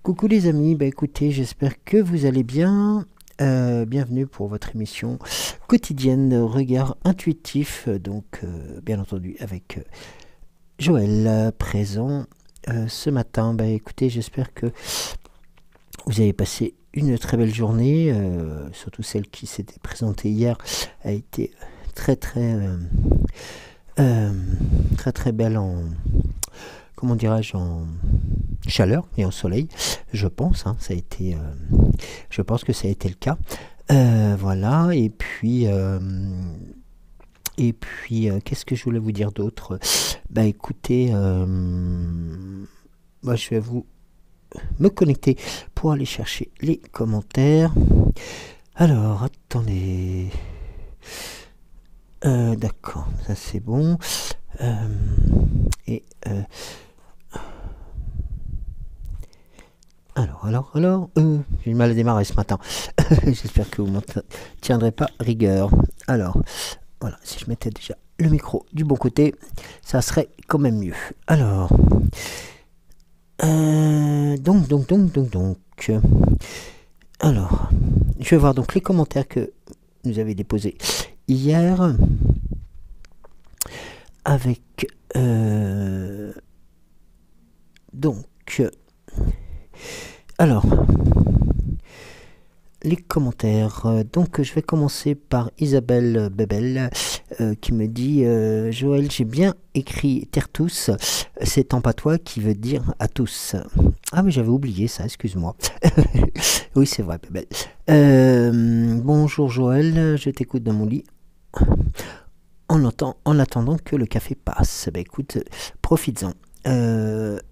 Coucou les amis, écoutez, j'espère que vous allez bien. Bienvenue pour votre émission quotidienne Regard Intuitif, bien entendu avec Joël présent ce matin. Écoutez, j'espère que vous avez passé une très belle journée, surtout celle qui s'était présentée hier a été très belle en... comment dirais-je, en chaleur et en soleil, je pense, je pense que ça a été le cas. Voilà, et puis, qu'est-ce que je voulais vous dire d'autre? Écoutez, moi je vais me connecter pour aller chercher les commentaires. Alors, attendez. D'accord, ça c'est bon. Alors, j'ai du mal à démarrer ce matin. J'espère que vous ne m'en tiendrez pas rigueur. Alors, voilà, si je mettais déjà le micro du bon côté, ça serait quand même mieux. Alors, alors, je vais voir donc les commentaires que vous avez déposés hier avec alors les commentaires. Donc je vais commencer par Isabelle Bebel qui me dit Joël, j'ai bien écrit Tertus, c'est en patois qui veut dire à tous. Ah mais j'avais oublié ça, excuse-moi. Oui c'est vrai Bebel. Bonjour Joël, je t'écoute dans mon lit en attendant que le café passe. Écoute, profites-en.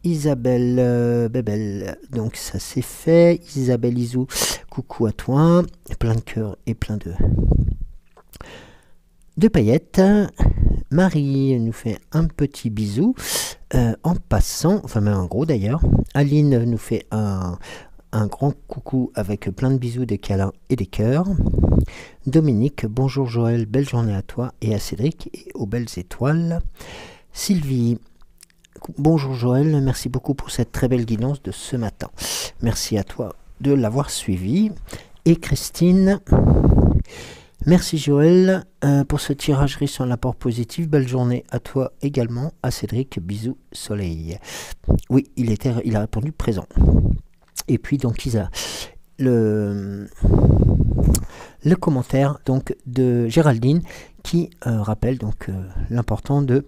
Isabelle Bebel, donc ça c'est fait. Isabelle Isou, coucou à toi, plein de cœur et plein de paillettes. Marie nous fait un petit bisou en passant, enfin même un gros d'ailleurs. Aline nous fait un grand coucou avec plein de bisous, des câlins et des cœurs. Dominique, bonjour Joël, belle journée à toi et à Cédric et aux belles étoiles. Sylvie, bonjour Joël, merci beaucoup pour cette très belle guidance de ce matin. Merci à toi de l'avoir suivi. Et Christine, merci Joël pour ce tirage riche en l'apport positif. Belle journée à toi également, à Cédric, bisous soleil. Oui, il a répondu présent. Et puis donc le commentaire donc de Géraldine qui rappelle donc l'important de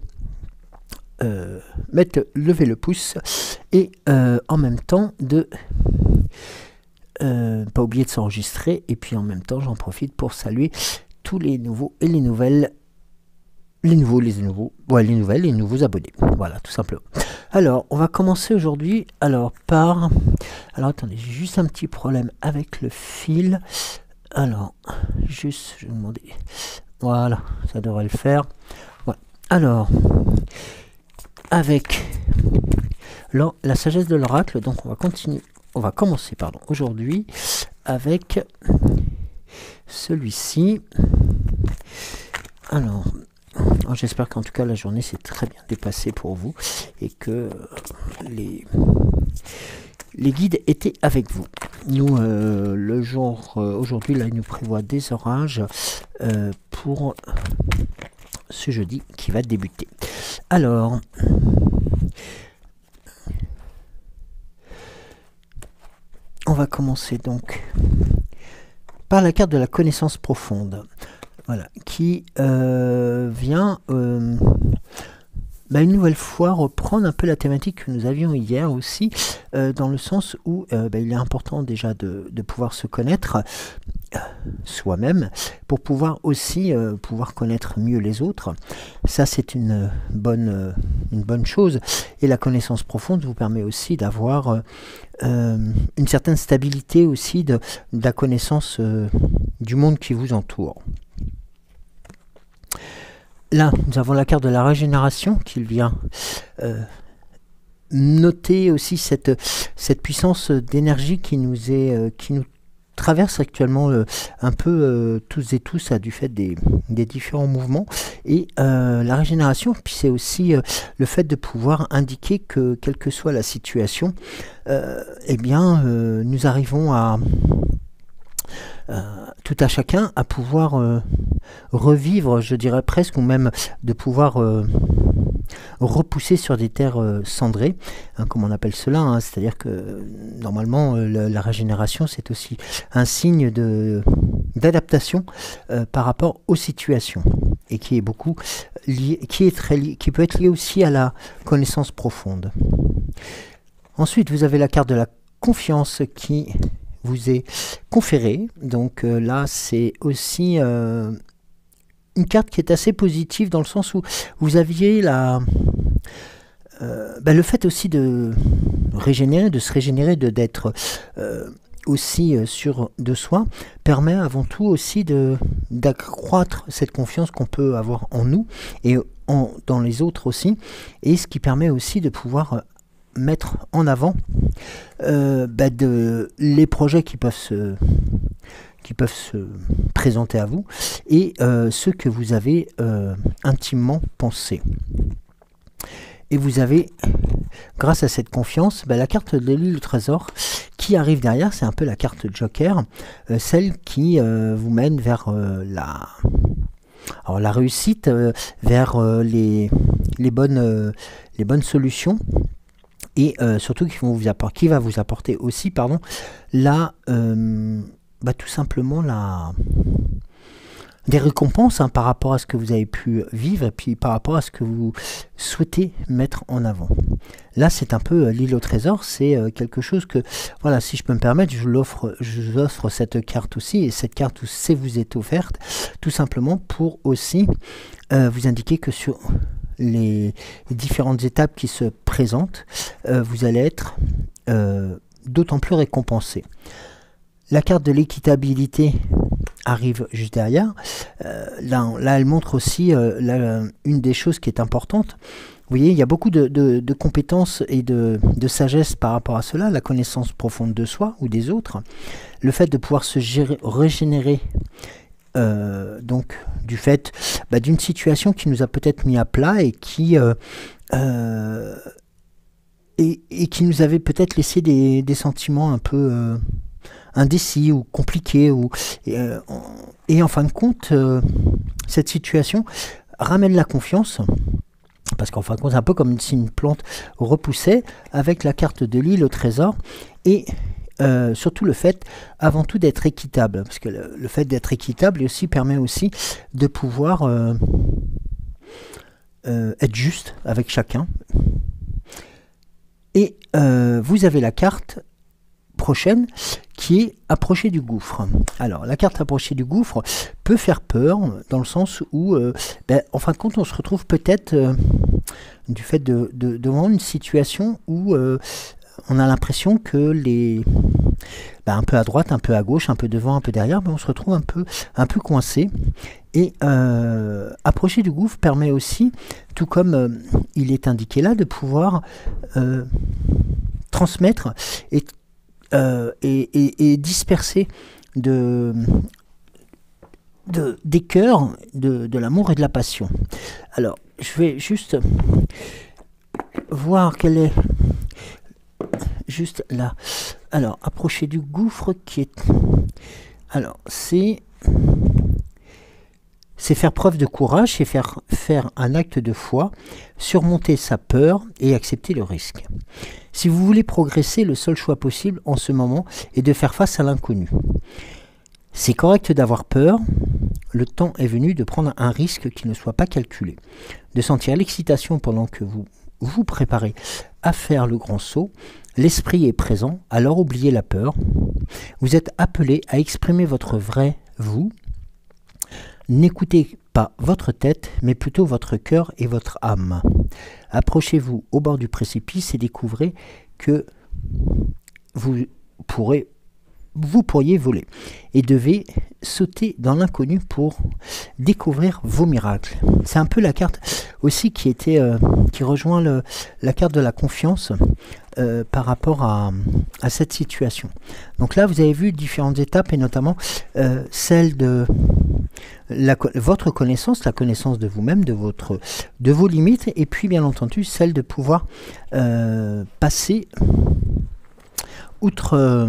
lever le pouce et en même temps de pas oublier de s'enregistrer. Et puis en même temps j'en profite pour saluer tous les nouveaux et les nouvelles, les nouveaux abonnés. Voilà, tout simplement. Alors on va commencer aujourd'hui alors attendez, j'ai juste un petit problème avec le fil. Alors je vais demander, voilà, ça devrait le faire. Voilà. Alors avec la sagesse de l'oracle, donc on va commencer aujourd'hui avec celui-ci. Alors j'espère qu'en tout cas la journée s'est très bien dépassée pour vous et que les guides étaient avec vous. Nous, le jour aujourd'hui, là, il nous prévoit des orages pour ce jeudi qui va débuter. Alors, on va commencer donc par la carte de la connaissance profonde. Voilà, qui vient une nouvelle fois reprendre un peu la thématique que nous avions hier aussi, dans le sens où il est important déjà de pouvoir se connaître soi-même pour pouvoir aussi pouvoir connaître mieux les autres. Ça, c'est une bonne chose. Et la connaissance profonde vous permet aussi d'avoir une certaine stabilité aussi de la connaissance du monde qui vous entoure. Là, nous avons la carte de la régénération qui vient noter aussi cette puissance d'énergie qui nous traverse actuellement un peu tous et tous du fait des différents mouvements. Et la régénération, puis c'est aussi le fait de pouvoir indiquer que quelle que soit la situation, nous arrivons à tout à chacun à pouvoir revivre, je dirais presque, ou même de pouvoir repousser sur des terres cendrées, comme on appelle cela, c'est-à-dire que normalement la régénération c'est aussi un signe d'adaptation par rapport aux situations, et qui est beaucoup lié, qui peut être lié aussi à la connaissance profonde. Ensuite, vous avez la carte de la confiance qui vous est conférée. Donc là, c'est aussi une carte qui est assez positive dans le sens où vous aviez le fait aussi de régénérer, de se régénérer, d'être aussi sûr de soi, permet avant tout aussi d'accroître cette confiance qu'on peut avoir en nous et dans les autres aussi, et ce qui permet aussi de pouvoir mettre en avant les projets qui peuvent se présenter à vous et ceux que vous avez intimement pensé. Et vous avez, grâce à cette confiance, la carte de l'île du trésor qui arrive derrière. C'est un peu la carte Joker, celle qui vous mène vers la réussite, vers les bonnes solutions. Et surtout qui va vous apporter aussi tout simplement des récompenses par rapport à ce que vous avez pu vivre et puis par rapport à ce que vous souhaitez mettre en avant. Là, c'est un peu l'île au trésor, c'est quelque chose que, voilà, si je peux me permettre, je vous offre cette carte aussi, et cette carte vous est offerte tout simplement pour aussi vous indiquer que sur les différentes étapes qui se présentent, vous allez être d'autant plus récompensé. La carte de l'équitabilité arrive juste derrière. Là, elle montre aussi une des choses qui est importante. Vous voyez, il y a beaucoup de compétences et de sagesse par rapport à cela, la connaissance profonde de soi ou des autres, le fait de pouvoir se régénérer, donc du fait d'une situation qui nous a peut-être mis à plat et qui nous avait peut-être laissé des sentiments un peu indécis ou compliqués, et en fin de compte cette situation ramène la confiance, parce qu'en fin de compte c'est un peu comme si une plante repoussait, avec la carte de l'île au trésor, et surtout le fait avant tout d'être équitable, parce que le fait d'être équitable aussi permet aussi de pouvoir être juste avec chacun. Et vous avez la carte prochaine qui est approcher du gouffre. Alors la carte approcher du gouffre peut faire peur dans le sens où en fin de compte on se retrouve peut-être du fait devant une situation où on a l'impression que un peu à droite, un peu à gauche, un peu devant, un peu derrière, on se retrouve un peu coincé. Et approcher du gouffre permet aussi, tout comme il est indiqué là, de pouvoir transmettre et disperser des cœurs de l'amour et de la passion. Alors, je vais juste voir quelle est juste là. Alors, approcher du gouffre qui est... Alors, c'est faire preuve de courage, c'est faire un acte de foi, surmonter sa peur et accepter le risque. Si vous voulez progresser, le seul choix possible en ce moment est de faire face à l'inconnu. C'est correct d'avoir peur, le temps est venu de prendre un risque qui ne soit pas calculé, de sentir l'excitation pendant que vous vous préparez à faire le grand saut. L'esprit est présent, alors oubliez la peur. Vous êtes appelé à exprimer votre vrai vous. N'écoutez pas votre tête, mais plutôt votre cœur et votre âme. Approchez-vous au bord du précipice et découvrez que vous pourriez voler et devez sauter dans l'inconnu pour découvrir vos miracles. C'est un peu la carte aussi qui rejoint la carte de la confiance par rapport à cette situation. Donc là, vous avez vu différentes étapes et notamment celle de votre connaissance, la connaissance de vous-même, de vos limites, et puis bien entendu celle de pouvoir passer outre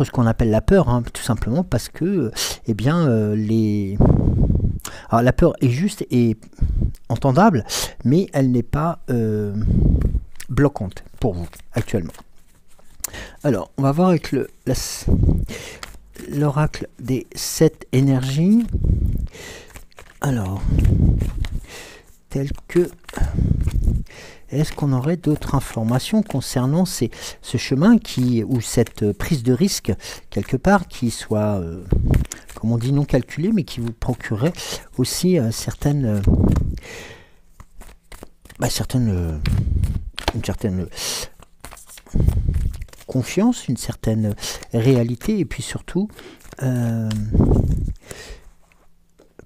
ce qu'on appelle la peur, hein, tout simplement parce que alors, la peur est juste et entendable, mais elle n'est pas bloquante pour vous actuellement. Alors, on va voir avec l'oracle des 7 énergies. Alors, tel que... Est-ce qu'on aurait d'autres informations concernant ce chemin ou cette prise de risque, quelque part, qui soit, comme on dit, non calculée, mais qui vous procurerait aussi une certaine confiance, une certaine réalité, et puis surtout,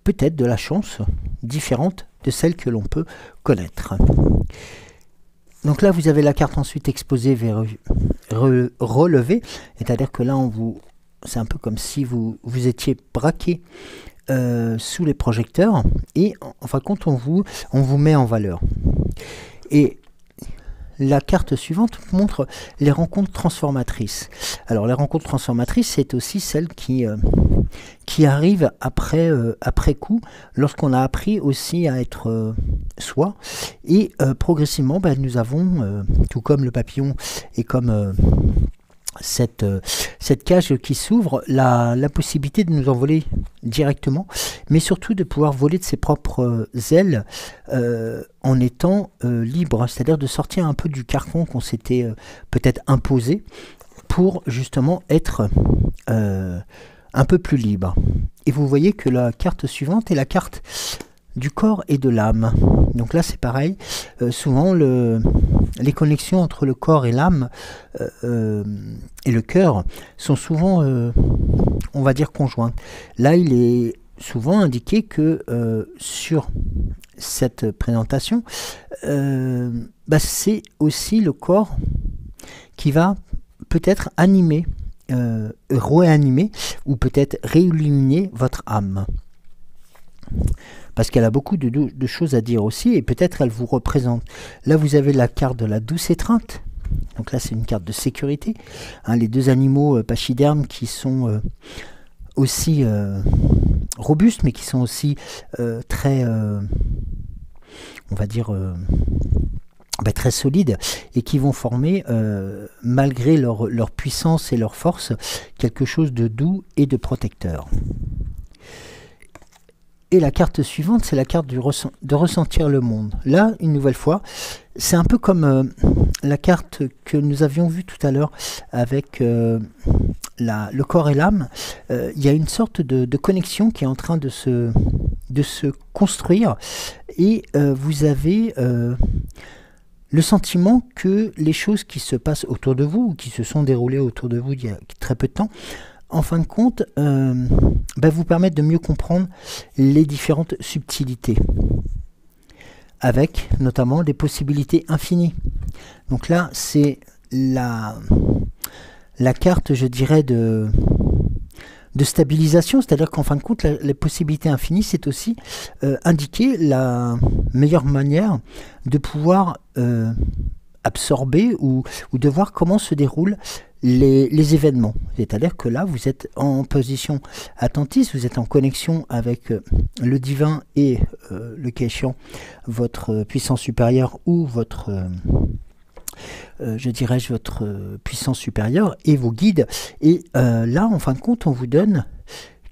peut-être de la chance différente de celle que l'on peut connaître. Donc là, vous avez la carte ensuite exposée vers relevée, c'est-à-dire que là, c'est un peu comme si vous étiez braqué sous les projecteurs, et en fin de compte, on vous met en valeur. Et la carte suivante montre les rencontres transformatrices. Alors, les rencontres transformatrices, c'est aussi celles qui arrivent après coup, lorsqu'on a appris aussi à être soi. Et progressivement, nous avons, tout comme le papillon et comme cette cage qui s'ouvre, la possibilité de nous envoler directement, mais surtout de pouvoir voler de ses propres ailes en étant libre, c'est-à-dire de sortir un peu du carcan qu'on s'était peut-être imposé pour justement être un peu plus libre. Et vous voyez que la carte suivante est la carte du corps et de l'âme. Donc là c'est pareil, souvent les connexions entre le corps et l'âme et le cœur sont souvent, on va dire, conjointes. Là il est souvent indiqué que sur cette présentation, c'est aussi le corps qui va peut-être animer, réanimer ou peut-être réilluminer votre âme. Parce qu'elle a beaucoup de choses à dire aussi, et peut-être elle vous représente. Là, vous avez la carte de la douce étreinte. Donc là, c'est une carte de sécurité. Hein, les deux animaux pachydermes qui sont aussi robustes, mais qui sont aussi très, on va dire, très solides, et qui vont former, malgré leur puissance et leur force, quelque chose de doux et de protecteur. Et la carte suivante, c'est la carte de ressentir le monde. Là, une nouvelle fois, c'est un peu comme la carte que nous avions vue tout à l'heure avec le corps et l'âme. Il y a une sorte de connexion qui est en train de se construire, et vous avez le sentiment que les choses qui se passent autour de vous, ou qui se sont déroulées autour de vous il y a très peu de temps, en fin de compte, vous permettent de mieux comprendre les différentes subtilités, avec notamment des possibilités infinies. Donc là, c'est la carte, je dirais, de stabilisation, c'est-à-dire qu'en fin de compte, les possibilités infinies, c'est aussi indiquer la meilleure manière de pouvoir absorber ou de voir comment se déroulent les événements. C'est-à-dire que là, vous êtes en position attentiste, vous êtes en connexion avec le divin et, le cas échéant, votre puissance supérieure ou votre puissance supérieure et vos guides. Et là, en fin de compte, on vous donne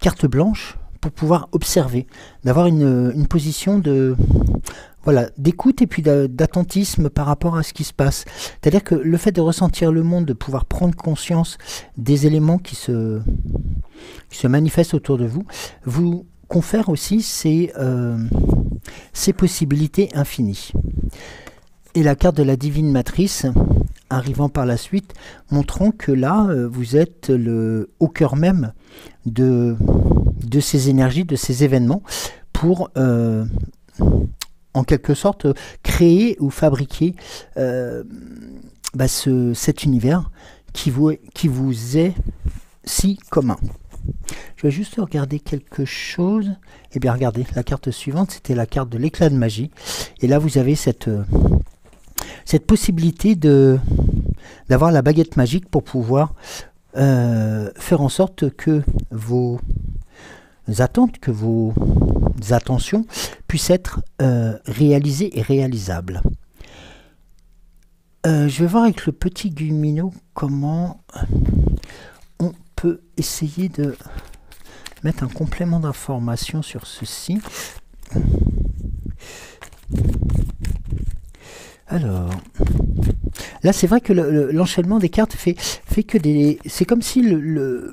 carte blanche pour pouvoir observer, d'avoir une position de voilà, d'écoute et puis d'attentisme par rapport à ce qui se passe. C'est-à-dire que le fait de ressentir le monde, de pouvoir prendre conscience des éléments qui se manifestent autour de vous, vous confère aussi ces possibilités infinies. Et la carte de la Divine Matrice, arrivant par la suite, montrant que là, vous êtes au cœur même de ces énergies, de ces événements, pour en quelque sorte créer ou fabriquer cet univers qui vous est si commun. Je vais juste regarder quelque chose. Eh bien, regardez, la carte suivante, c'était la carte de l'éclat de magie. Et là, vous avez cette possibilité d'avoir la baguette magique pour pouvoir faire en sorte que vos attentes, que vos attentions puissent être réalisées et réalisables. Je vais voir avec le petit Gumino comment on peut essayer de mettre un complément d'information sur ceci. Alors, là c'est vrai que l'enchaînement des cartes fait que c'est comme si le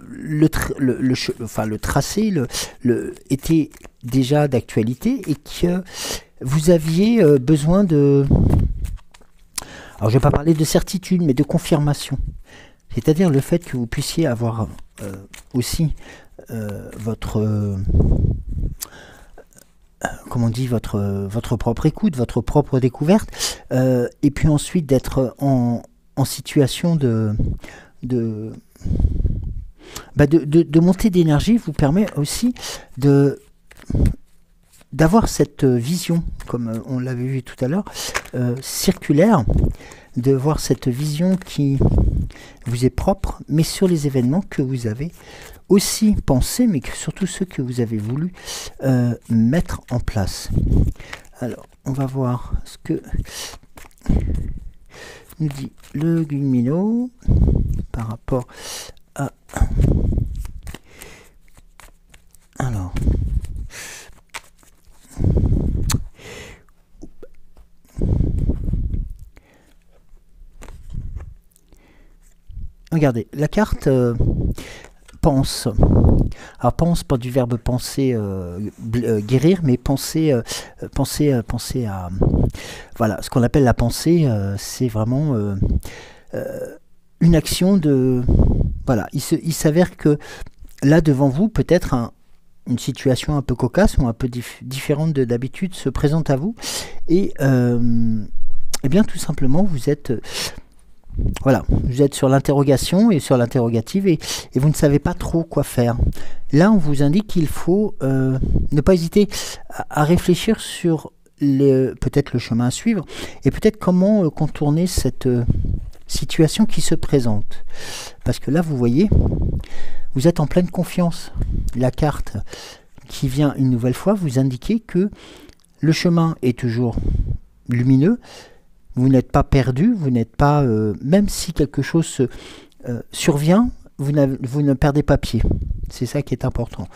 tracé était déjà d'actualité et que vous aviez besoin de... Alors je ne vais pas parler de certitude, mais de confirmation. C'est-à-dire le fait que vous puissiez avoir aussi votre... comme on dit, votre propre écoute, votre propre découverte, et puis ensuite d'être en situation de montée d'énergie vous permet aussi d'avoir cette vision, comme on l'avait vu tout à l'heure, circulaire, de voir cette vision qui vous est propre, mais sur les événements que vous avez aussi pensé, mais surtout ceux que vous avez voulu mettre en place. Alors, on va voir ce que nous dit le Gumino par rapport à... Alors... Regardez, la carte pense. Alors pense, pas du verbe penser, guérir, mais penser à... Voilà, ce qu'on appelle la pensée, c'est vraiment une action de... Voilà, il s'avère que là devant vous, peut-être une situation un peu cocasse ou un peu différente de d'habitude se présente à vous. Et bien tout simplement, vous êtes... Voilà, vous êtes sur l'interrogation et sur l'interrogative et vous ne savez pas trop quoi faire. Là, on vous indique qu'il faut ne pas hésiter à réfléchir sur peut-être le chemin à suivre et peut-être comment contourner cette situation qui se présente. Parce que là, vous voyez, vous êtes en pleine confiance. La carte qui vient une nouvelle fois vous indiquer que le chemin est toujours lumineux. Vous n'êtes pas perdu, vous n'êtes pas... même si quelque chose survient, vous ne perdez pas pied. C'est ça qui est important.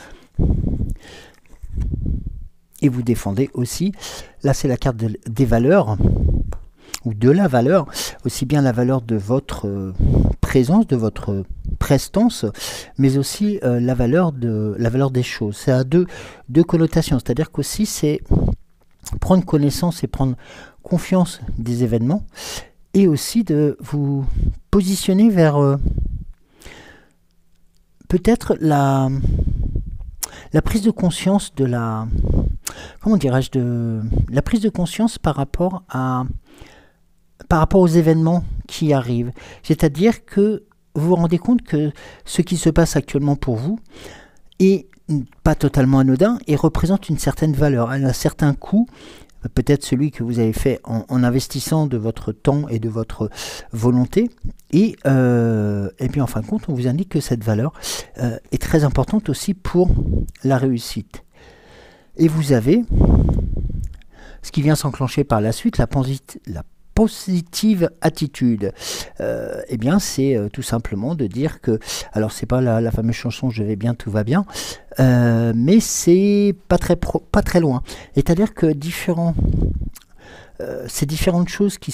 Et vous défendez aussi. Là, c'est la carte des valeurs, ou de la valeur, aussi bien la valeur de votre présence, de votre prestance, mais aussi la valeur des choses. Ça a deux connotations. C'est-à-dire qu'aussi, c'est prendre connaissance et prendre confiance des événements et aussi de vous positionner vers peut-être la prise de conscience de la... Comment dirais-je, de la prise de conscience par rapport aux événements qui arrivent. C'est-à-dire que vous vous rendez compte que ce qui se passe actuellement pour vous est pas totalement anodin et représente une certaine valeur, un certain coût, peut-être celui que vous avez fait en investissant de votre temps et de votre volonté. Et puis en fin de compte, on vous indique que cette valeur est très importante aussi pour la réussite. Et vous avez ce qui vient s'enclencher par la suite, la positive attitude. Eh bien, c'est tout simplement de dire que, alors c'est pas la fameuse chanson "Je vais bien, tout va bien", mais c'est pas très loin. C'est-à-dire que ces différentes choses qui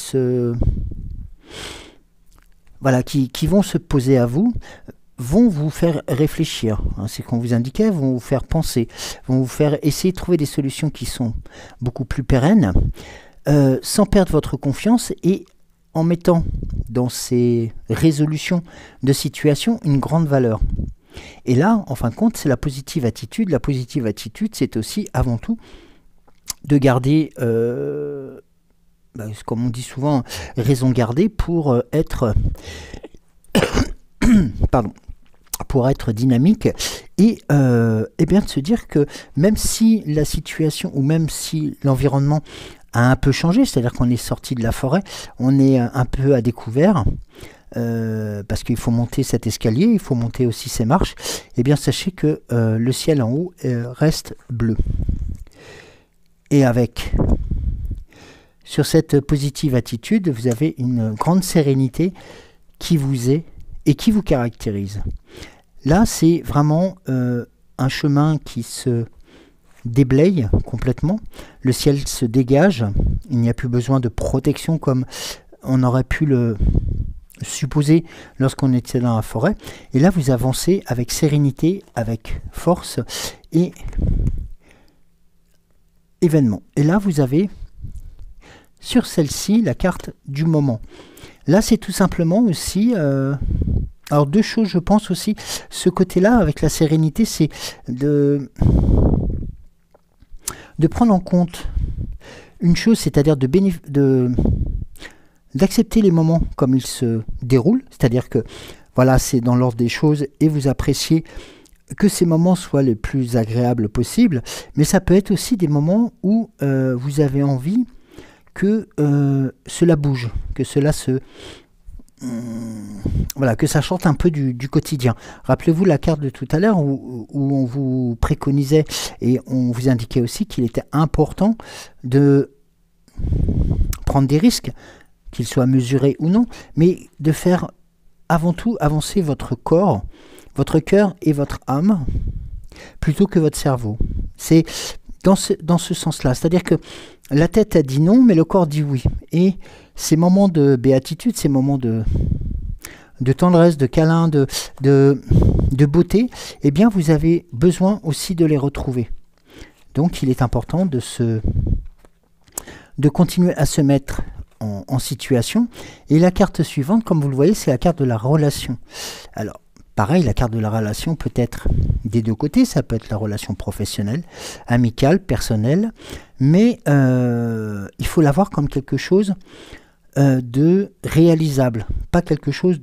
vont se poser à vous, vont vous faire réfléchir. C'est qu'on vous indiquait, vont vous faire penser, vont vous faire essayer de trouver des solutions qui sont beaucoup plus pérennes, sans perdre votre confiance et en mettant dans ces résolutions de situation une grande valeur. Et là, en fin de compte, c'est la positive attitude. La positive attitude, c'est aussi avant tout de garder, comme on dit souvent, raison gardée pour être pardon, pour être dynamique et bien de se dire que même si la situation ou même si l'environnement a un peu changé, c'est-à-dire qu'on est sorti de la forêt, on est un peu à découvert, parce qu'il faut monter cet escalier, il faut monter aussi ces marches, et bien sachez que le ciel en haut reste bleu. Et sur cette positive attitude, vous avez une grande sérénité qui vous est et qui vous caractérise. Là, c'est vraiment un chemin qui se déblaye complètement, le ciel se dégage, il n'y a plus besoin de protection comme on aurait pu le supposer lorsqu'on était dans la forêt, et là vous avancez avec sérénité, avec force et événement. Et là vous avez sur celle-ci la carte du moment. Là c'est tout simplement aussi alors deux choses, je pense aussi, ce côté-là avec la sérénité, c'est de prendre en compte une chose, c'est-à-dire d'accepter les moments comme ils se déroulent, c'est-à-dire que voilà, c'est dans l'ordre des choses et vous appréciez que ces moments soient les plus agréables possibles, mais ça peut être aussi des moments où vous avez envie que cela bouge, que cela que ça sorte un peu du quotidien. Rappelez-vous la carte de tout à l'heure où on vous préconisait et on vous indiquait aussi qu'il était important de prendre des risques, qu'ils soient mesurés ou non, mais de faire avant tout avancer votre corps, votre cœur et votre âme, plutôt que votre cerveau. C'est dans ce sens-là. C'est-à-dire que la tête a dit non, mais le corps dit oui. Et ces moments de béatitude, ces moments de tendresse, de câlin, de beauté, eh bien vous avez besoin aussi de les retrouver. Donc il est important de continuer à se mettre en situation. Et la carte suivante, comme vous le voyez, c'est la carte de la relation. Alors, pareil, la carte de la relation peut être des deux côtés, ça peut être la relation professionnelle, amicale, personnelle, mais il faut la voir comme quelque chose de réalisable, pas quelque chose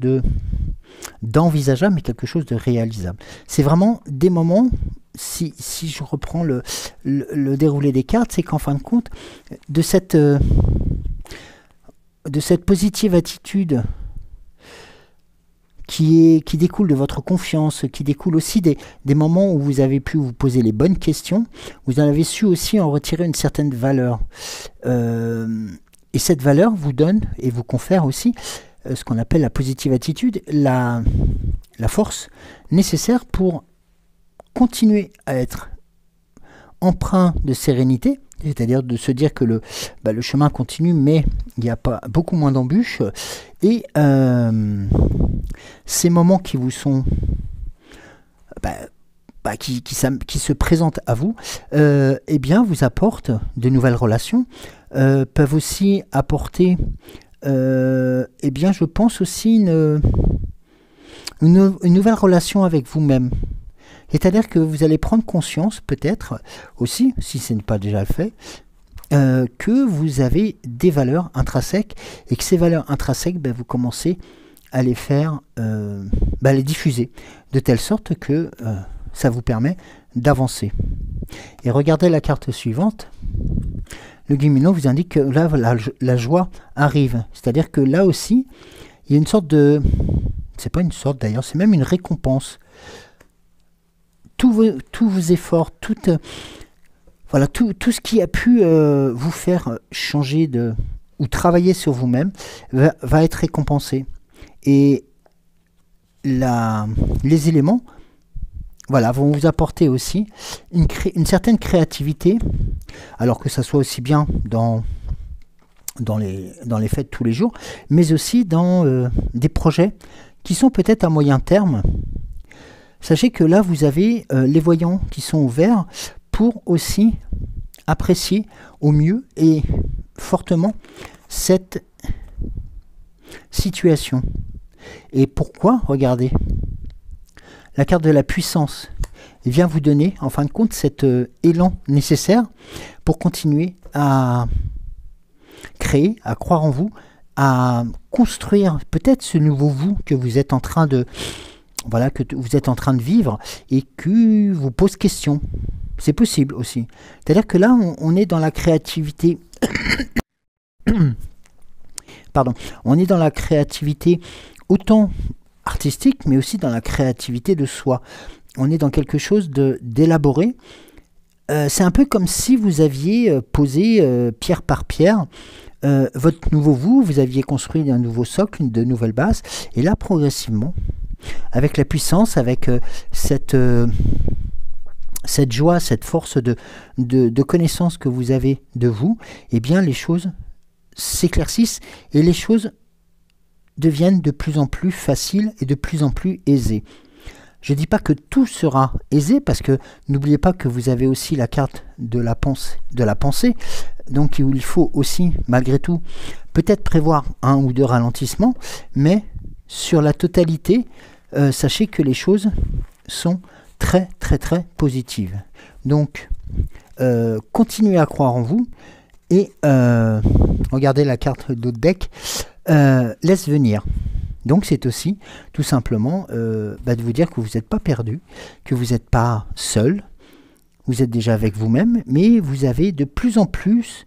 d'envisageable, mais quelque chose de réalisable. C'est vraiment des moments, si je reprends le déroulé des cartes, c'est qu'en fin de compte, de cette positive attitude qui découle de votre confiance, qui découle aussi des moments où vous avez pu vous poser les bonnes questions, vous en avez su aussi en retirer une certaine valeur. Et cette valeur vous donne et vous confère aussi ce qu'on appelle la positive attitude, la force nécessaire pour continuer à être empreint de sérénité, c'est-à-dire de se dire que le chemin continue, mais il n'y a pas beaucoup moins d'embûches. Et ces moments qui vous sont qui se présentent à vous, eh bien vous apportent de nouvelles relations, peuvent aussi apporter, eh bien je pense aussi une nouvelle relation avec vous-même. C'est-à-dire que vous allez prendre conscience, peut-être aussi, si ce n'est pas déjà le fait, que vous avez des valeurs intrinsèques et que ces valeurs intrinsèques, vous commencez à les faire, les diffuser, de telle sorte que ça vous permet d'avancer. Et regardez la carte suivante. Le Guimino vous indique que là, la joie arrive. C'est-à-dire que là aussi, il y a une sorte de... C'est pas une sorte d'ailleurs, c'est même une récompense. Tous vos efforts, tout ce qui a pu vous faire changer ou travailler sur vous-même va être récompensé. Et les éléments, voilà, vont vous apporter aussi une certaine créativité, alors que ça soit aussi bien dans les faits de tous les jours, mais aussi dans des projets qui sont peut-être à moyen terme. Sachez que là, vous avez les voyants qui sont ouverts pour aussi apprécier au mieux et fortement cette situation. Et pourquoi? Regardez. La carte de la puissance vient vous donner, en fin de compte, cet élan nécessaire pour continuer à créer, à croire en vous, à construire peut-être ce nouveau vous que vous êtes en train de, voilà, que vous êtes en train de vivre et qui vous pose question. C'est possible aussi. C'est-à-dire que là, on est dans la créativité. Pardon. On est dans la créativité autant artistique, mais aussi dans la créativité de soi. On est dans quelque chose d'élaboré. C'est un peu comme si vous aviez posé pierre par pierre votre nouveau vous aviez construit un nouveau socle, de nouvelles bases, et là progressivement, avec la puissance, avec cette joie, cette force de connaissance que vous avez de vous, eh bien les choses s'éclaircissent et les choses deviennent de plus en plus faciles et de plus en plus aisées. Je ne dis pas que tout sera aisé, parce que n'oubliez pas que vous avez aussi la carte de la pensée, donc il faut aussi, malgré tout, peut-être prévoir un ou deux ralentissements, mais sur la totalité, sachez que les choses sont très très très positives. Donc, continuez à croire en vous, et regardez la carte de deck, laisse venir. Donc c'est aussi tout simplement de vous dire que vous n'êtes pas perdu, que vous n'êtes pas seul, vous êtes déjà avec vous-même, mais vous avez de plus en plus,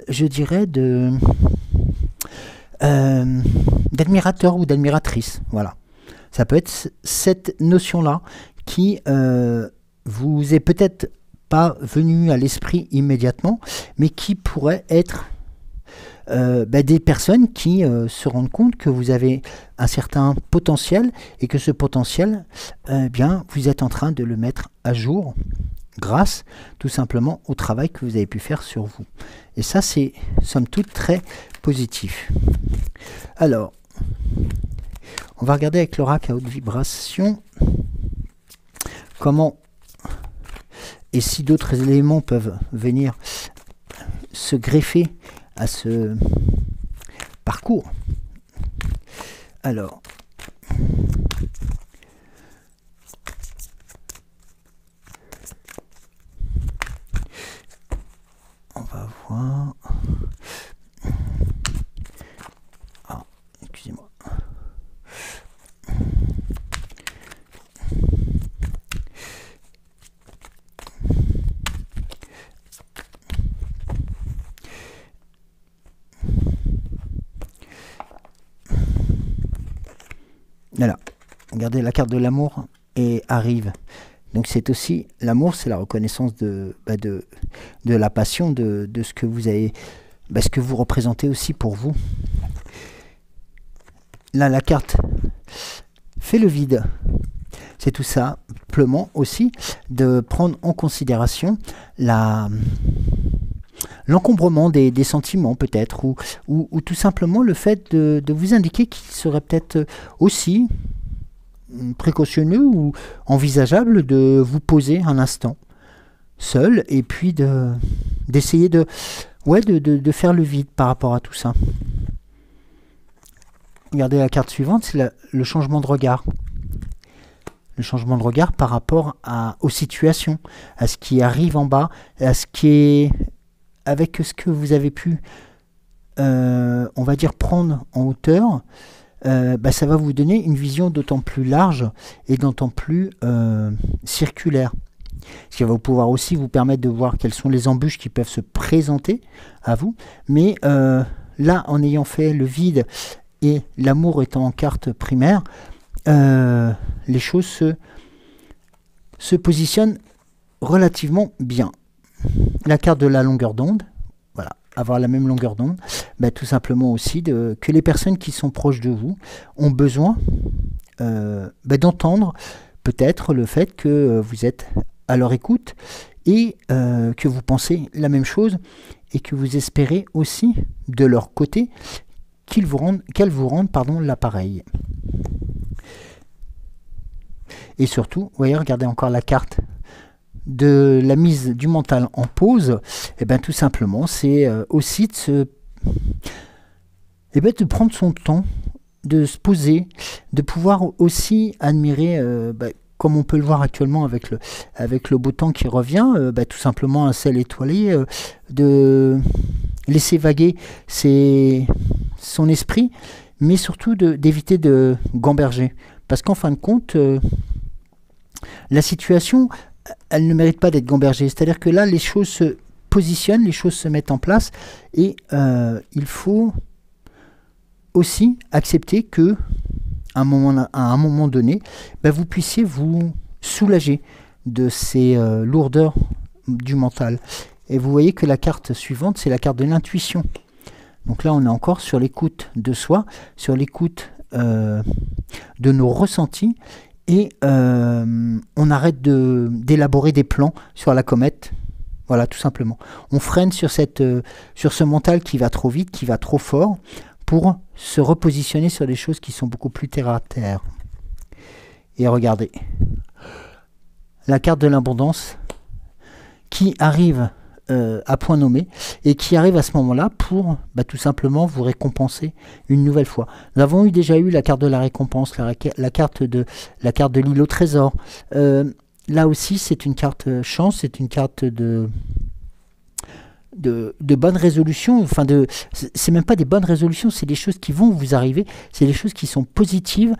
je dirais, d'admirateurs ou d'admiratrices. Voilà. Ça peut être cette notion-là qui vous est peut-être pas venue à l'esprit immédiatement, mais qui pourrait être des personnes qui se rendent compte que vous avez un certain potentiel et que ce potentiel, bien, vous êtes en train de le mettre à jour grâce tout simplement au travail que vous avez pu faire sur vous. Et ça, c'est somme toute très positif. Alors, on va regarder avec l'oracle à haute vibration comment et si d'autres éléments peuvent venir se greffer à ce parcours. Alors, on va voir. Ah, excusez-moi. Voilà, regardez, la carte de l'amour et arrive. Donc c'est aussi, l'amour, c'est la reconnaissance de la passion, de ce que vous avez, ce que vous représentez aussi pour vous. Là, la carte fait le vide. C'est tout simplement aussi de prendre en considération l'encombrement des sentiments peut-être, ou tout simplement le fait de vous indiquer qu'il serait peut-être aussi précautionneux ou envisageable de vous poser un instant seul et puis d'essayer de faire le vide par rapport à tout ça. Regardez la carte suivante, c'est le changement de regard. Le changement de regard par rapport aux situations, à ce qui arrive en bas, à ce qui est avec ce que vous avez pu, on va dire, prendre en hauteur. Ça va vous donner une vision d'autant plus large et d'autant plus circulaire. Ce qui va pouvoir aussi vous permettre de voir quelles sont les embûches qui peuvent se présenter à vous. Mais là, en ayant fait le vide et l'amour étant en carte primaire, les choses se positionnent relativement bien. La carte de la longueur d'onde, voilà, avoir la même longueur d'onde, bah, tout simplement aussi que les personnes qui sont proches de vous ont besoin bah, d'entendre peut-être le fait que vous êtes à leur écoute et que vous pensez la même chose et que vous espérez aussi de leur côté qu'elles vous rendent l'appareil. Et surtout, vous voyez, regardez encore la carte de la mise du mental en pause. Et bien tout simplement, c'est aussi de prendre son temps, de se poser, de pouvoir aussi admirer, comme on peut le voir actuellement avec le beau temps qui revient, tout simplement un ciel étoilé, de laisser vaguer son esprit, mais surtout d'éviter de gamberger. Parce qu'en fin de compte, la situation, elle ne mérite pas d'être gambergée. C'est-à-dire que là, les choses se positionnent, les choses se mettent en place, et il faut aussi accepter que à un moment donné, vous puissiez vous soulager de ces lourdeurs du mental. Et vous voyez que la carte suivante, c'est la carte de l'intuition. Donc là, on est encore sur l'écoute de soi, sur l'écoute de nos ressentis, et on arrête d'élaborer des plans sur la comète. Voilà, tout simplement. On freine sur ce mental qui va trop vite, qui va trop fort, pour se repositionner sur des choses qui sont beaucoup plus terre à terre. Et regardez, la carte de l'abondance qui arrive à point nommé et qui arrive à ce moment-là pour tout simplement vous récompenser une nouvelle fois. Nous avons déjà eu la carte de la récompense, la carte de l'île au trésor. Là aussi, c'est une carte chance, c'est une carte de bonnes résolutions, c'est même pas des bonnes résolutions, c'est des choses qui vont vous arriver, c'est des choses qui sont positives,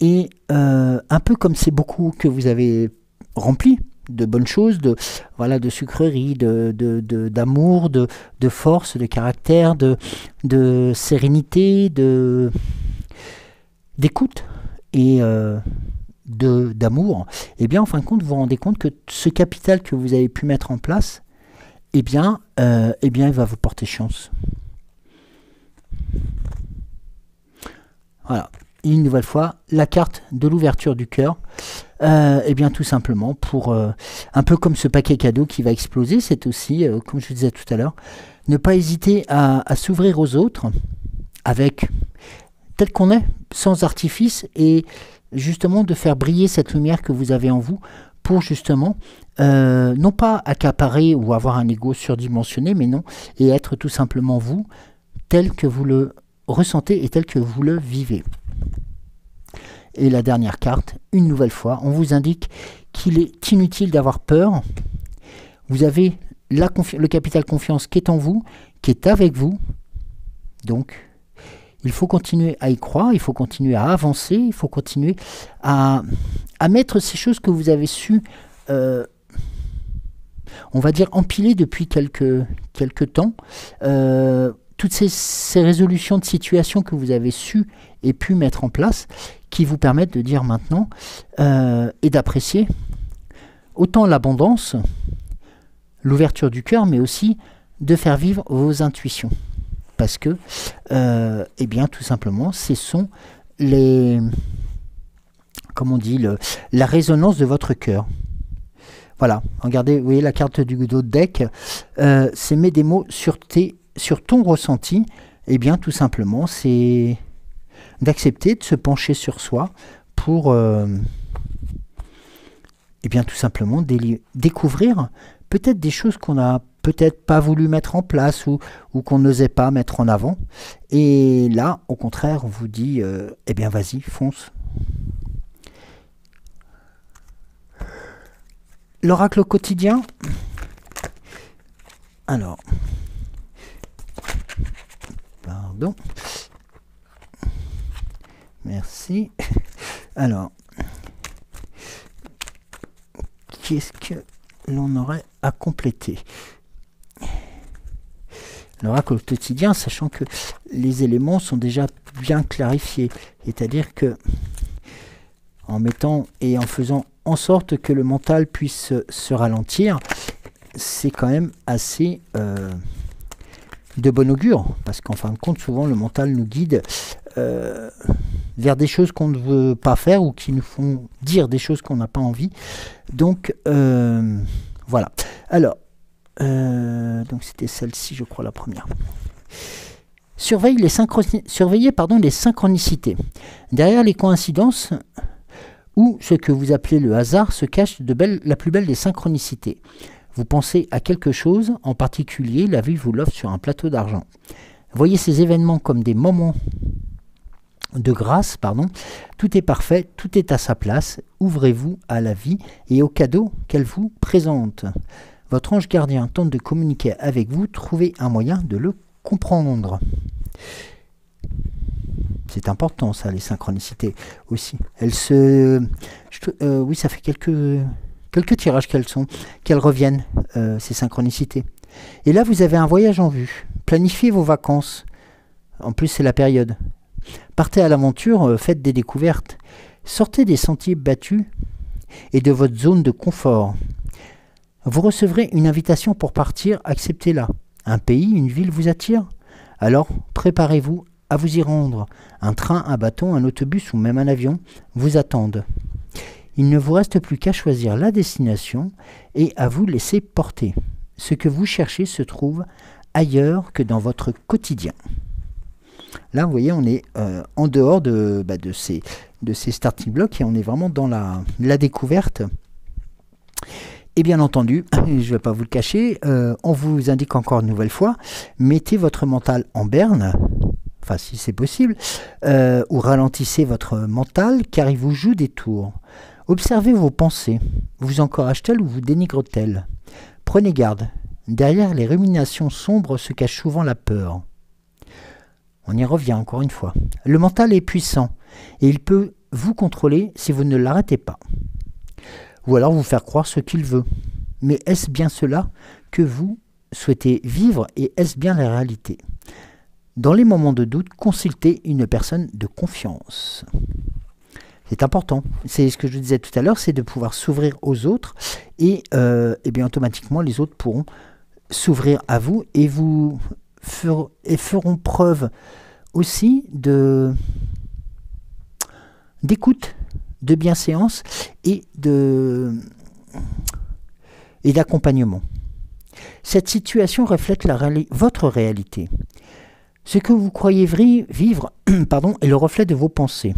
et un peu comme c'est beaucoup que vous avez rempli de bonnes choses, de sucreries, d'amour, de force, de caractère, de sérénité, d'écoute et d'amour, et bien en fin de compte vous vous rendez compte que ce capital que vous avez pu mettre en place, il va vous porter chance. Voilà, une nouvelle fois, la carte de l'ouverture du cœur, tout simplement pour, un peu comme ce paquet cadeau qui va exploser, c'est aussi, comme je vous disais tout à l'heure, ne pas hésiter à s'ouvrir aux autres, tel qu'on est, sans artifice, et justement de faire briller cette lumière que vous avez en vous, pour justement, non pas accaparer ou avoir un ego surdimensionné, mais non, et être tout simplement vous, tel que vous le ressentez et tel que vous le vivez. Et la dernière carte, une nouvelle fois, on vous indique qu'il est inutile d'avoir peur. Vous avez le capital confiance qui est en vous, qui est avec vous. Donc, il faut continuer à y croire, il faut continuer à avancer, il faut continuer à mettre ces choses que vous avez su, on va dire, empiler depuis quelques temps. Toutes ces résolutions de situation que vous avez su et pu mettre en place, qui vous permettent de dire maintenant et d'apprécier autant l'abondance, l'ouverture du cœur, mais aussi de faire vivre vos intuitions. Parce que, tout simplement, ce sont la résonance de votre cœur. Voilà, regardez, vous voyez la carte du deck, c'est mets des mots sur ton ressenti. Tout simplement, c'est d'accepter de se pencher sur soi pour, tout simplement, découvrir peut-être des choses qu'on a peut-être pas voulu mettre en place ou qu'on n'osait pas mettre en avant. Et là, au contraire, on vous dit, vas-y, fonce. L'oracle quotidien. Alors, pardon. Merci. Alors, qu'est-ce que l'on aurait à compléter? L'oracle quotidien, sachant que les éléments sont déjà bien clarifiés, c'est-à-dire que en mettant et en faisant en sorte que le mental puisse se ralentir, c'est quand même assez de bon augure, parce qu'en fin de compte, souvent, le mental nous guide vers des choses qu'on ne veut pas faire ou qui nous font dire des choses qu'on n'a pas envie. Donc, voilà. Alors, donc c'était celle-ci, je crois, la première. Surveillez les synchronicités. Derrière les coïncidences ou ce que vous appelez le hasard se cache la plus belle des synchronicités. Vous pensez à quelque chose, en particulier, la vie vous l'offre sur un plateau d'argent. Voyez ces événements comme des moments de grâce, tout est parfait, tout est à sa place. Ouvrez-vous à la vie et aux cadeaux qu'elle vous présente. Votre ange gardien tente de communiquer avec vous, trouvez un moyen de le comprendre. C'est important ça, les synchronicités aussi. Elles oui, ça fait quelques tirages qu'elles reviennent, ces synchronicités. Et là, vous avez un voyage en vue. Planifiez vos vacances. En plus, c'est la période. Partez à l'aventure, faites des découvertes. Sortez des sentiers battus et de votre zone de confort. Vous recevrez une invitation pour partir, acceptez-la. Un pays, une ville vous attire? Alors, préparez-vous à vous y rendre. Un train, un bateau, un autobus ou même un avion vous attendent. Il ne vous reste plus qu'à choisir la destination et à vous laisser porter. Ce que vous cherchez se trouve ailleurs que dans votre quotidien. Là, vous voyez, on est en dehors de ces starting blocks et on est vraiment dans la découverte. Et bien entendu, je ne vais pas vous le cacher, on vous indique encore une nouvelle fois, mettez votre mental en berne, enfin si c'est possible, ou ralentissez votre mental car il vous joue des tours. Observez vos pensées, vous encouragent-elles ou vous dénigrent-elles? Prenez garde, derrière les ruminations sombres se cache souvent la peur. On y revient encore une fois. Le mental est puissant et il peut vous contrôler si vous ne l'arrêtez pas. Ou alors vous faire croire ce qu'il veut. Mais est-ce bien cela que vous souhaitez vivre et est-ce bien la réalité? Dans les moments de doute, consultez une personne de confiance. C'est important. C'est ce que je disais tout à l'heure, c'est de pouvoir s'ouvrir aux autres et bien automatiquement les autres pourront s'ouvrir à vous et vous feront preuve aussi d'écoute, de bienséance et d'accompagnement. Cette situation reflète votre réalité. Ce que vous croyez vivre est le reflet de vos pensées,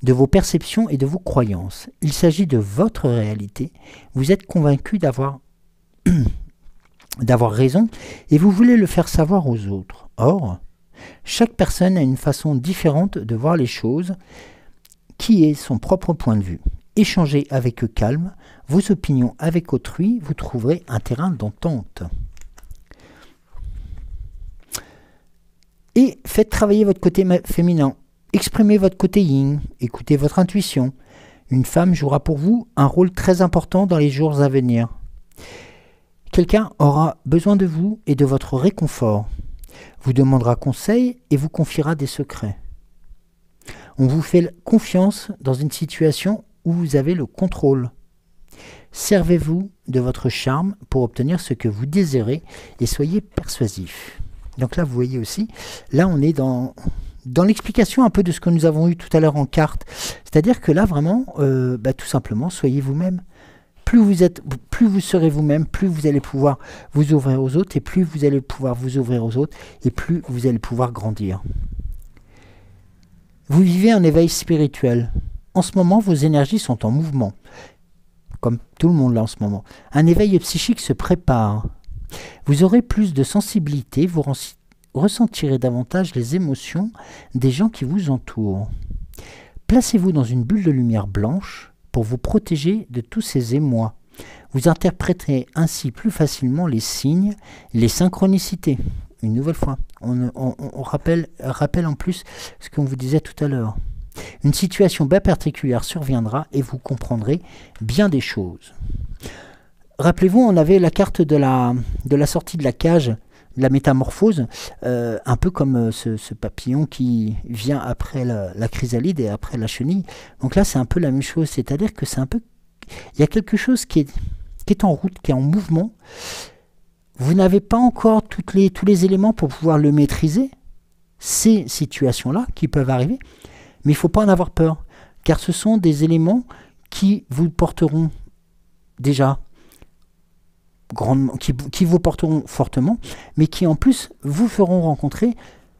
de vos perceptions et de vos croyances. Il s'agit de votre réalité. Vous êtes convaincu d'avoir raison et vous voulez le faire savoir aux autres. Or, chaque personne a une façon différente de voir les choses qui est son propre point de vue. Échangez avec eux calme, vos opinions avec autrui, vous trouverez un terrain d'entente. Et faites travailler votre côté féminin. Exprimez votre côté yin, écoutez votre intuition. Une femme jouera pour vous un rôle très important dans les jours à venir. Quelqu'un aura besoin de vous et de votre réconfort. Vous demandera conseil et vous confiera des secrets. On vous fait confiance dans une situation où vous avez le contrôle. Servez-vous de votre charme pour obtenir ce que vous désirez et soyez persuasif. Donc là, vous voyez aussi, là on est dans l'explication un peu de ce que nous avons eu tout à l'heure en carte. C'est-à-dire que là, vraiment, tout simplement, soyez vous-même. Plus vous serez vous-même, plus vous allez pouvoir vous ouvrir aux autres, et plus vous allez pouvoir vous ouvrir aux autres, et plus vous allez pouvoir grandir. Vous vivez un éveil spirituel. En ce moment, vos énergies sont en mouvement, comme tout le monde là en ce moment. Un éveil psychique se prépare. Vous aurez plus de sensibilité, vous ressentirez davantage les émotions des gens qui vous entourent. Placez-vous dans une bulle de lumière blanche pour vous protéger de tous ces émois. Vous interpréterez ainsi plus facilement les signes, les synchronicités. Une nouvelle fois, on rappelle en plus ce qu'on vous disait tout à l'heure. Une situation bien particulière surviendra et vous comprendrez bien des choses. Rappelez-vous, on avait la carte de la sortie de la cage, de la métamorphose, un peu comme ce papillon qui vient après la chrysalide et après la chenille. Donc là, c'est un peu la même chose, c'est-à-dire que c'est un peu... Il y a quelque chose qui est en route, qui est en mouvement, vous n'avez pas encore tous les éléments pour pouvoir le maîtriser, ces situations-là qui peuvent arriver, mais il ne faut pas en avoir peur, car ce sont des éléments qui vous porteront déjà grandement, qui vous porteront fortement, mais qui en plus vous feront rencontrer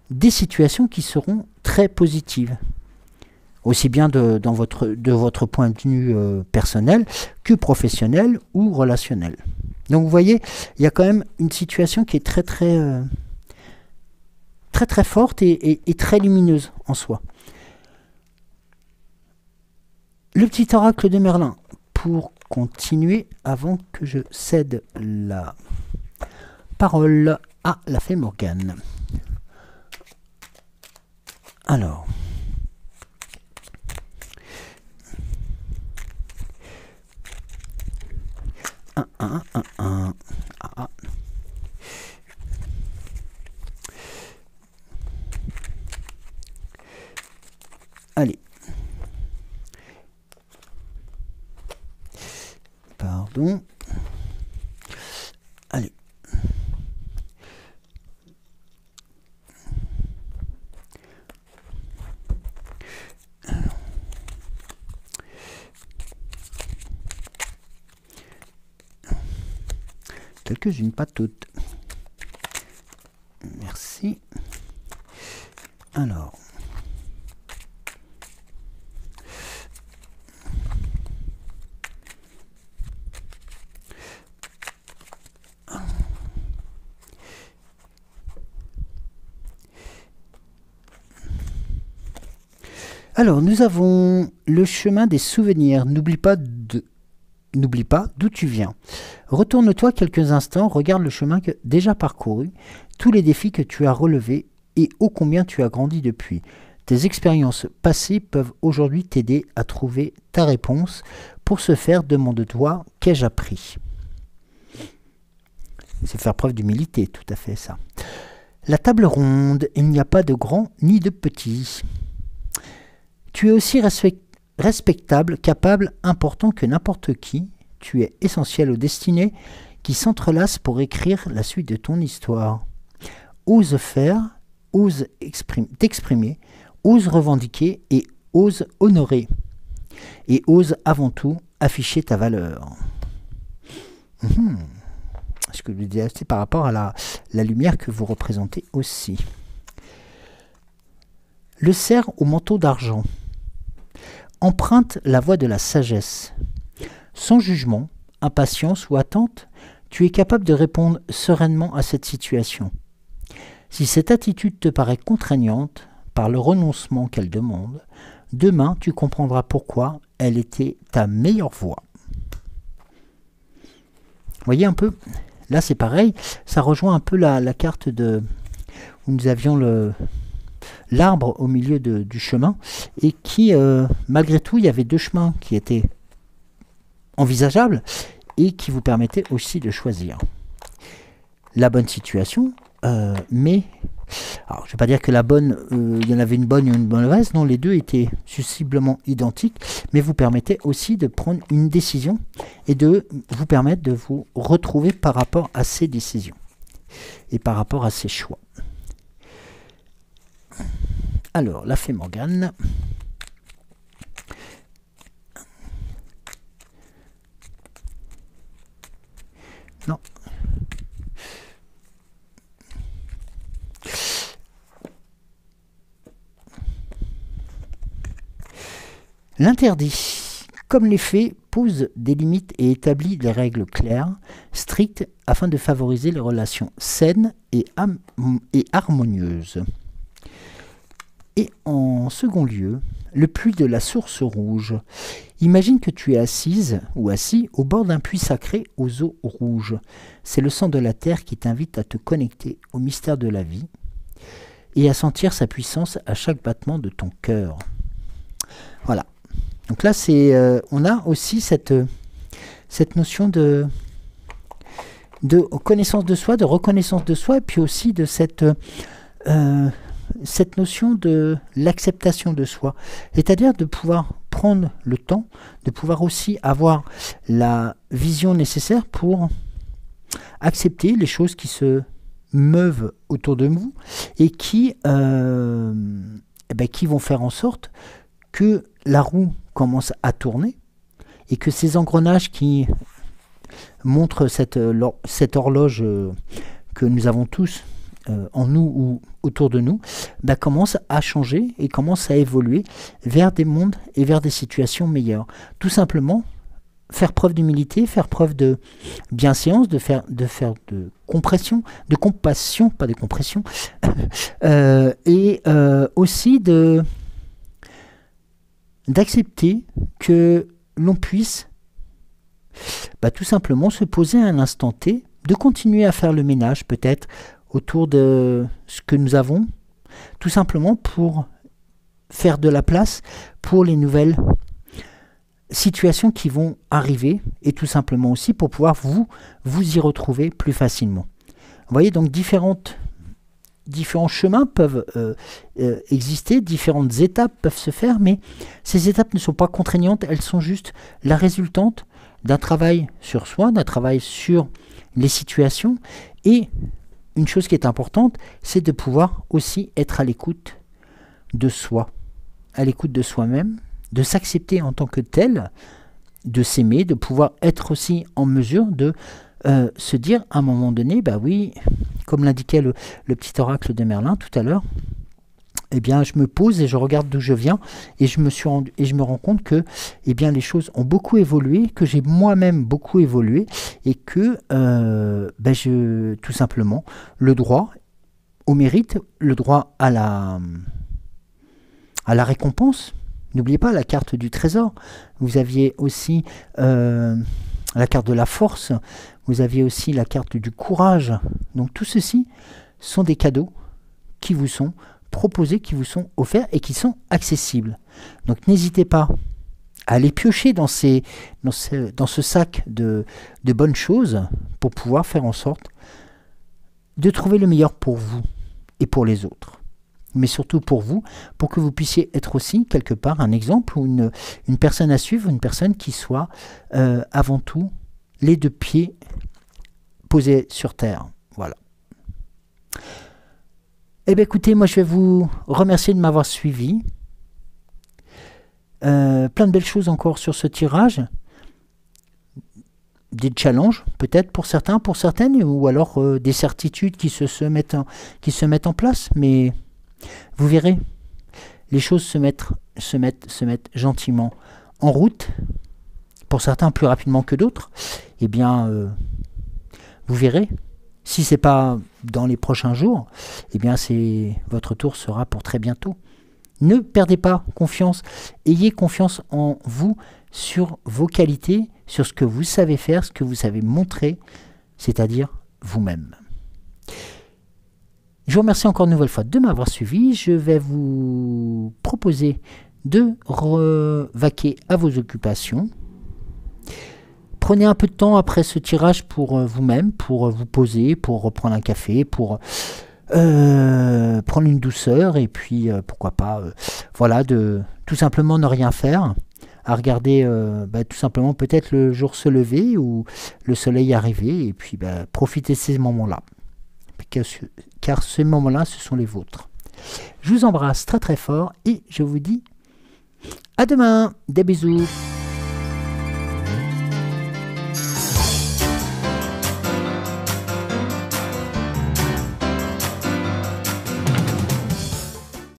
des situations qui seront très positives, aussi bien de votre point de vue personnel que professionnel ou relationnel. Donc vous voyez, il y a quand même une situation qui est très forte et très lumineuse en soi. Le petit oracle de Merlin, pour continuer avant que je cède la parole à la fée Morgane. Alors, allez. Pardon. Allez. Quelques-unes, pas toutes. Merci. Alors. Alors, nous avons le chemin des souvenirs. N'oublie pas d'où tu viens. Retourne-toi quelques instants, regarde le chemin déjà parcouru, tous les défis que tu as relevés et ô combien tu as grandi depuis. Tes expériences passées peuvent aujourd'hui t'aider à trouver ta réponse. Pour ce faire, demande-toi, qu'ai-je appris? C'est faire preuve d'humilité, tout à fait ça. La table ronde, il n'y a pas de grand ni de petit. Tu es aussi respectable, capable, important que n'importe qui. Tu es essentiel aux destinées qui s'entrelacent pour écrire la suite de ton histoire. Ose faire, ose t'exprimer, ose revendiquer et ose honorer. Et ose avant tout afficher ta valeur. Ce que je disais, c'est par rapport à la lumière que vous représentez aussi. Le cerf au manteau d'argent emprunte la voie de la sagesse. Sans jugement, impatience ou attente, tu es capable de répondre sereinement à cette situation. Si cette attitude te paraît contraignante par le renoncement qu'elle demande, demain tu comprendras pourquoi elle était ta meilleure voie. Vous voyez un peu, là c'est pareil, ça rejoint un peu la carte où nous avions l'arbre au milieu du chemin, et qui, malgré tout, il y avait deux chemins qui étaient envisageables et qui vous permettaient aussi de choisir la bonne situation, mais, alors je ne vais pas dire que la bonne, il y en avait une bonne et une mauvaise, non, les deux étaient sensiblement identiques, mais vous permettez aussi de prendre une décision et de vous permettre de vous retrouver par rapport à ces décisions et par rapport à ces choix. Alors, la fée Morgane. Non. L'interdit, comme les fées, pose des limites et établit des règles claires, strictes, afin de favoriser les relations saines et harmonieuses. Et en second lieu, le puits de la source rouge. Imagine que tu es assise ou assis au bord d'un puits sacré aux eaux rouges. C'est le sang de la terre qui t'invite à te connecter au mystère de la vie et à sentir sa puissance à chaque battement de ton cœur. Voilà. Donc là, on a aussi cette notion de connaissance de soi, de reconnaissance de soi, et puis aussi de cette notion de l'acceptation de soi, c'est-à-dire de pouvoir prendre le temps, de pouvoir aussi avoir la vision nécessaire pour accepter les choses qui se meuvent autour de vous et qui vont faire en sorte que la roue commence à tourner et que ces engrenages qui montrent cette horloge que nous avons tous en nous ou autour de nous, commencent à changer et commencent à évoluer vers des mondes et vers des situations meilleures. Tout simplement, faire preuve d'humilité, faire preuve de bienséance, de faire de compassion, pas de compression, et aussi d'accepter que l'on puisse tout simplement se poser à un instant T, de continuer à faire le ménage peut-être autour de ce que nous avons, tout simplement pour faire de la place pour les nouvelles situations qui vont arriver et tout simplement aussi pour pouvoir vous y retrouver plus facilement. Vous voyez, donc différents chemins peuvent exister, différentes étapes peuvent se faire, mais ces étapes ne sont pas contraignantes, elles sont juste la résultante d'un travail sur soi, d'un travail sur les situations. Et une chose qui est importante, c'est de pouvoir aussi être à l'écoute de soi, à l'écoute de soi-même, de s'accepter en tant que tel, de s'aimer, de pouvoir être aussi en mesure de se dire à un moment donné, oui, comme l'indiquait le petit oracle de Merlin tout à l'heure, eh bien, je me pose et je regarde d'où je viens et je me rends compte que les choses ont beaucoup évolué, que j'ai moi-même beaucoup évolué et que tout simplement, le droit au mérite, le droit à la récompense. N'oubliez pas la carte du trésor. Vous aviez aussi la carte de la force. Vous aviez aussi la carte du courage. Donc tout ceci sont des cadeaux qui vous sont proposés, qui vous sont offerts et qui sont accessibles. Donc n'hésitez pas à aller piocher dans ce sac de bonnes choses pour pouvoir faire en sorte de trouver le meilleur pour vous et pour les autres. Mais surtout pour vous, pour que vous puissiez être aussi quelque part un exemple ou une personne à suivre, une personne qui soit avant tout les deux pieds posés sur terre. Voilà. Eh bien écoutez, moi je vais vous remercier de m'avoir suivi. Plein de belles choses encore sur ce tirage. Des challenges peut-être pour certains, pour certaines, ou alors des certitudes qui se mettent en place, mais vous verrez, les choses se mettent gentiment en route, pour certains plus rapidement que d'autres. Eh bien, vous verrez, si ce n'est pas dans les prochains jours, eh bien votre tour sera pour très bientôt. Ne perdez pas confiance, ayez confiance en vous, sur vos qualités, sur ce que vous savez faire, ce que vous savez montrer, c'est-à-dire vous-même. Je vous remercie encore une nouvelle fois de m'avoir suivi. Je vais vous proposer de vaquer à vos occupations. Prenez un peu de temps après ce tirage pour vous-même, pour vous poser, pour reprendre un café, pour prendre une douceur et puis pourquoi pas, voilà, de tout simplement ne rien faire, à regarder tout simplement peut-être le jour se lever ou le soleil arriver et puis profitez de ces moments-là. Car ces moments-là, ce sont les vôtres. Je vous embrasse très très fort et je vous dis à demain. Des bisous.